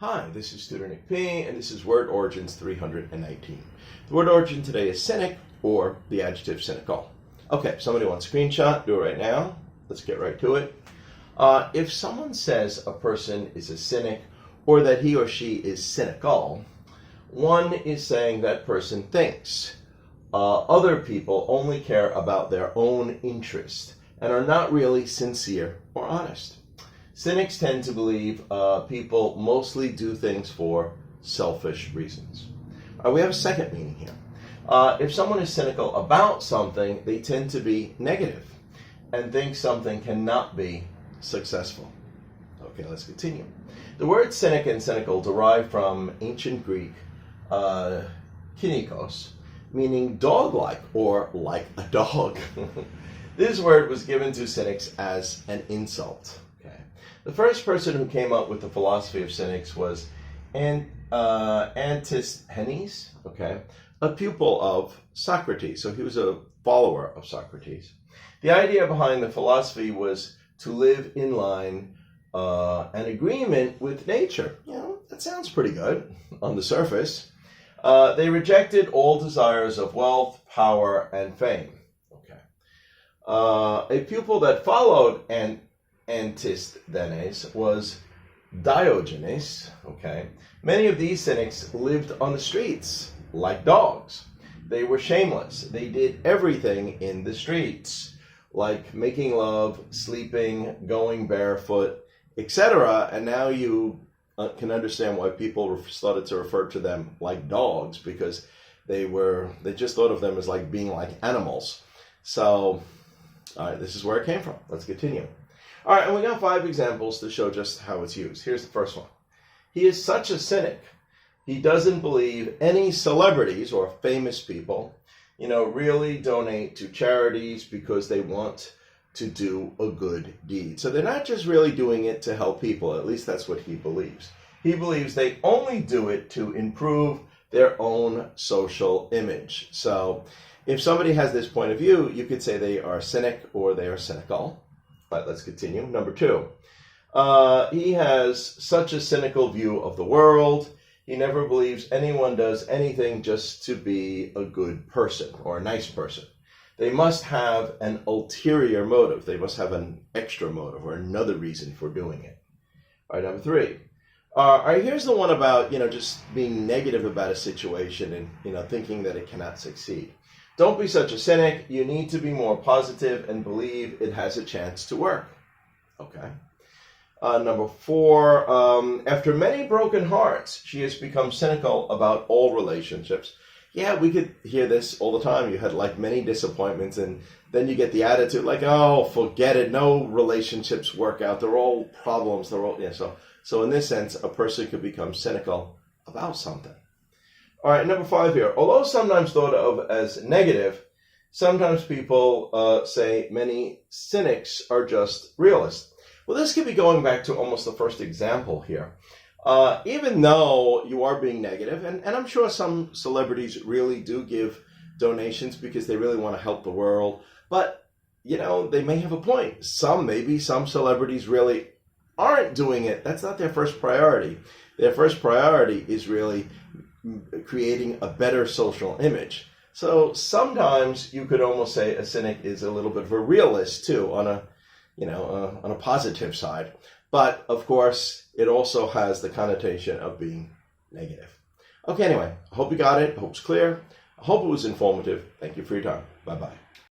Hi, this is Tutor Nick P, and this is Word Origins 319. The word origin today is cynic, or the adjective cynical. Okay, if somebody wants a screenshot, do it right now. Let's get right to it. If someone says a person is a cynic, or that he or she is cynical, one is saying that person thinks other people only care about their own interest and are not really sincere or honest. Cynics tend to believe people mostly do things for selfish reasons. We have a second meaning here. If someone is cynical about something, they tend to be negative and think something cannot be successful. Okay, let's continue. The word cynic and cynical derive from ancient Greek kynikos, meaning dog-like or like a dog. This word was given to cynics as an insult. The first person who came up with the philosophy of cynics was Antisthenes, a pupil of Socrates. So he was a follower of Socrates. The idea behind the philosophy was to live in line and agreement with nature. You know, that sounds pretty good on the surface. They rejected all desires of wealth, power, and fame. A pupil that followed Antisthenes was Diogenes. Many of these cynics lived on the streets like dogs. They were shameless. They did everything in the streets, like making love, sleeping, going barefoot, etc. And now you can understand why people started to refer to them like dogs, because they just thought of them as like being like animals. So, all right, this is where it came from. Let's continue. All right, and we got 5 examples to show just how it's used. Here's the first one. He is such a cynic. He doesn't believe any celebrities or famous people, really donate to charities because they want to do a good deed. So they're not just really doing it to help people. At least that's what he believes. He believes they only do it to improve their own social image. So if somebody has this point of view, you could say they are a cynic or they are cynical. All right, let's continue. Number 2, he has such a cynical view of the world. He never believes anyone does anything just to be a good person or a nice person. They must have an ulterior motive. They must have an extra motive or another reason for doing it. All right, number 3. All right, here's the one about, just being negative about a situation and, thinking that it cannot succeed. Don't be such a cynic. You need to be more positive and believe it has a chance to work. Number 4, after many broken hearts, she has become cynical about all relationships. Yeah, we could hear this all the time. You had like many disappointments, and then you get the attitude like, oh, forget it. No relationships work out. They're all problems. So in this sense, a person could become cynical about something. All right, number 5 here. Although sometimes thought of as negative, sometimes people say many cynics are just realists. Well, this could be going back to almost the first example here. Even though you are being negative, and I'm sure some celebrities really do give donations because they really want to help the world, but, they may have a point. Maybe some celebrities really aren't doing it. That's not their first priority. Their first priority is really creating a better social image. So sometimes you could almost say a cynic is a little bit of a realist too, on a positive side. But of course, it also has the connotation of being negative. Okay, anyway, I hope you got it. I hope it's clear. I hope it was informative. Thank you for your time. Bye-bye.